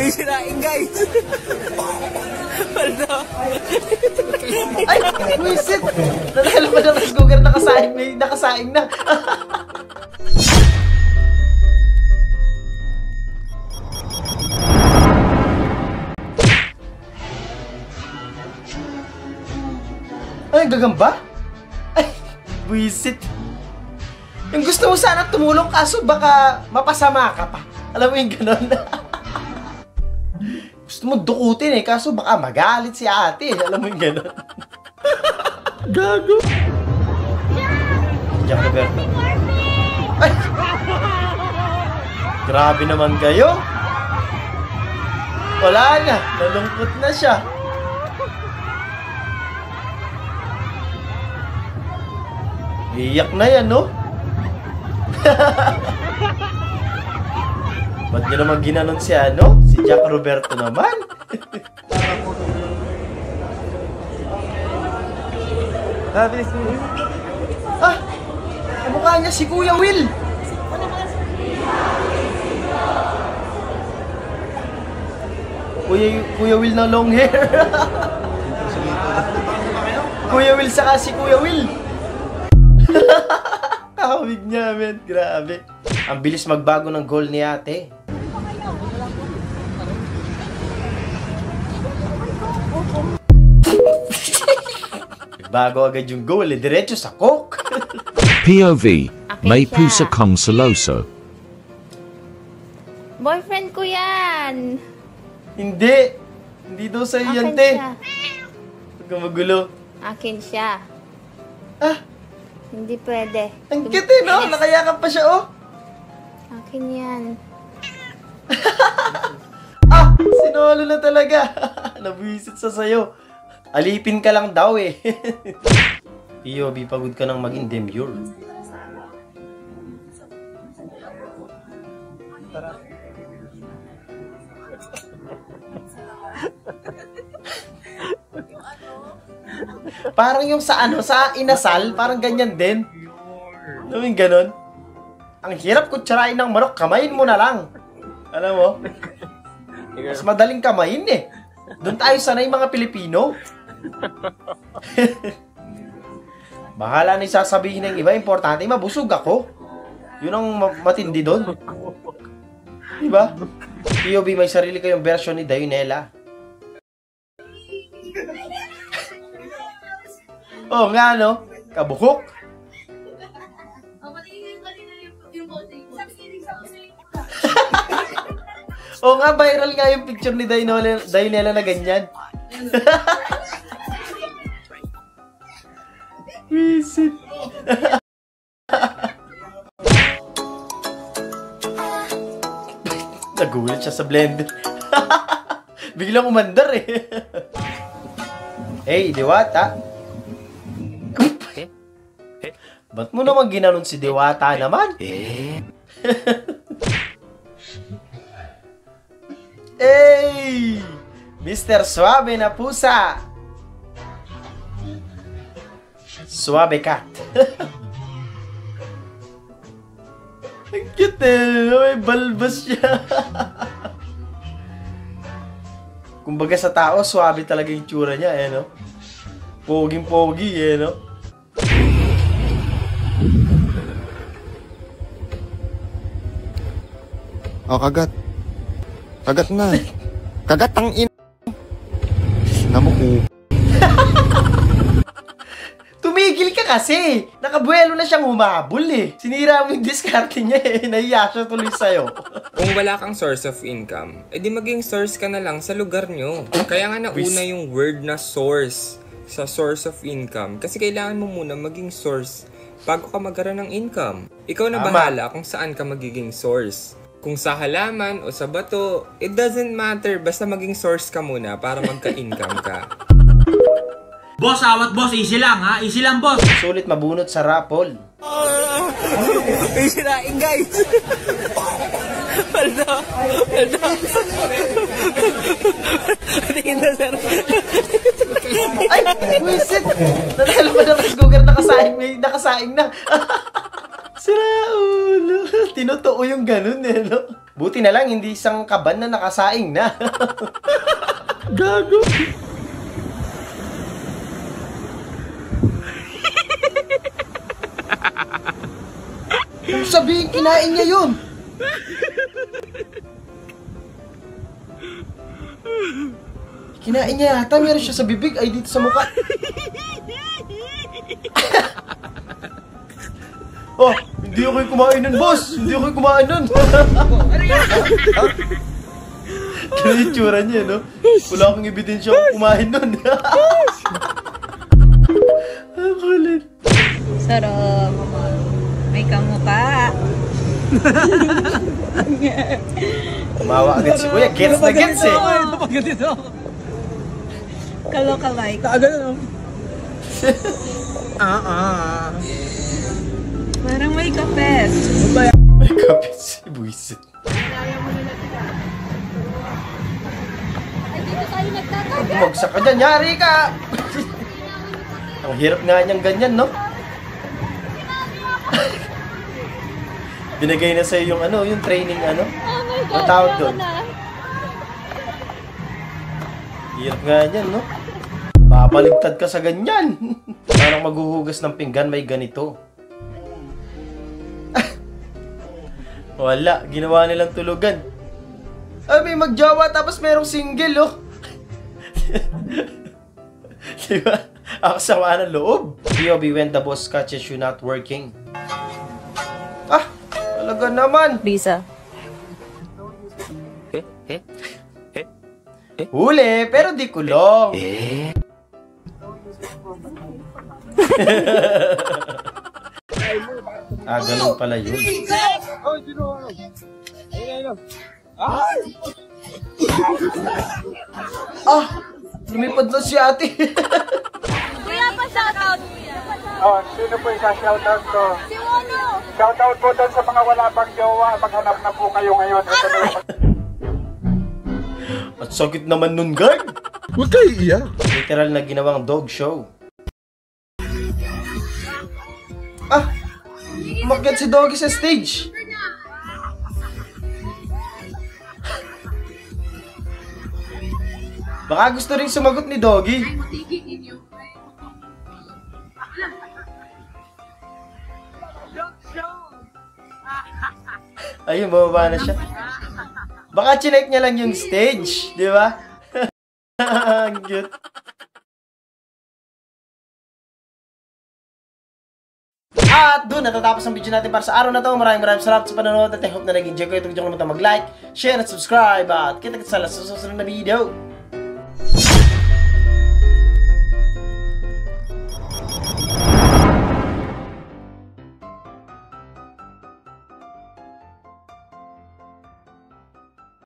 Ay, sirain guys. Paldo. Ay, wisit. Nadahal pa ng rice cooker, nakasaing na. Ay, gagamba? Ay, wisit. Yung gusto mo sana tumulong kaso baka mapasama ka pa. Alam mo yung ganon? Gusto mo dukutin eh, kaso baka magalit si ate. Alam mo yung ganon? Gago. Jack Roberto. Ay! Grabe naman kayo. Wala na. Nalungkot na siya. Iyak na yan, no? Ba't nyo naman ginanon si ano? Si Jack Roberto naman? Ah! Ang mukha niya si Kuya Will! Kuya Will na long hair! Kuya Will saka si Kuya Will! Kahawig niya, men. Grabe. Ang bilis magbago ng goal ni ate. Bago agad yung goal, eh. Diretso sa coke. POV. May pusa kong seloso. Boyfriend ko yan. Hindi. Hindi daw sa'yo yan, te. Huwag kang magulo. Akin siya. Ah. Hindi pwede. Ang cute eh, no? Nakayakap pa siya, oh. Akin yan. Ah! Sinolo na talaga. Nabuisit sa sayo. Alipin ka lang daw, eh. POV, pagod ka nang maging demure. Parang yung sa ano, sa inasal, parang ganyan din. Alam mo yung ganon? Ang hirap kutsarain ng manok, kamayin mo na lang. Alam mo? Mas madaling kamayin eh. Doon tayo sanay mga Pilipino. Bahala na yung sasabihin ng iba, importante, mabusog ako. Yun ang matindi doon. Diba? POV, may sarili kayong version ni Dayunela. Oo nga, no? Kabukok. Oo nga, viral nga yung picture ni Dayunela na ganyan. Visit. Nagulat siya sa blender. Biglang umandar eh. Hey, Diwata. Ba't mo naman ginanon si Diwata naman? Hey! Mr. Suave na pusa! Suave cat. Ang cute eh. May balbas siya. Kumbaga sa tao, suave talaga yung tsura niya eh, no? Poging-pogi eh, no? Oh, kagat. Kagat na. Kagat ang namuko. Tumigil ka kasi. Nakabuelo na siyang humabol eh. Sinira mo yung diskarte niya eh. Nahiya siya tuloy sa'yo. Kung wala kang source of income, edi maging source ka na lang sa lugar nyo. Kaya nga nauna yung word na source sa source of income. Kasi kailangan mo muna maging source bago ka magkaroon ng income. Ikaw na bahala kung saan ka magiging source. Kung sa halaman o sa bato, it doesn't matter. Basta maging source ka muna para magka-income ka. Boss, awat boss. Easy lang ha. Easy lang boss. Sulit mabunot sa rapol. Ay, sirain guys. Paldo. Paldo. Tingin na sir. Ay! Wisit! Nadahal pa ng rice cooker, nakasaing na. Sira ulo. Tinutuo yung ganun eh, no? Buti na lang, hindi isang kaban na nakasaing na. Gago. Kung sabihin, kinain niya yun. Kinain niya yata, meron siya sa bibig, ay dito sa mukha. Oh, hindi ako kumain nun, boss. Hindi ako kumain nun. Kaya yung tsura niya, no? Wala akong ebidensya kung kumain nun. Ang kulit. Sarap. May kamuka. Tumawa agad si Kuya. Gets na gets eh. Kaloka-like. Parang may kapet. May kapit si Buisit. Bumagsak ka dyan, yari ka! Ang hirap nga niyang ganyan, no? Binigay na sa'yo yung ano, yung training ano? Ang tawag doon. Hirap nga niyan, no? Babaligtad ka sa ganyan. Parang maghuhugas ng pinggan, may ganito. Wala, ginawa nilang tulugan. Ay, may magjawa tapos merong single, oh. Diba? Ako sama ng loob. POV when the boss catches you not working. Ah, talaga naman. Lisa. Huli, pero di kulong. Ah, ganun pala yun. Ah, lumipad na si ate. Kuya, pa-shoutout, kuya. Oh, sino po yung shoutout ko? Si Wono. Shoutout po doon sa mga wala pang jowa. Maghanap na po kayo ngayon. Ito na yung... At sakit naman nun, guard. Huwag kayo iiyak. Literal na ginawang dog show. Ah, umakyat si Doggy sa stage. Baka gusto rin sumagot ni Doggy. Ayun, bababa na siya. Baka chinek niya lang yung stage, di ba? Ang cute. At doon natatapos ang video natin para sa araw na to. Maraming salamat sa panonood at I hope na nag-enjoy ko. Itong video ko naman mag-like, share at subscribe at kita-kita sa susunod na video.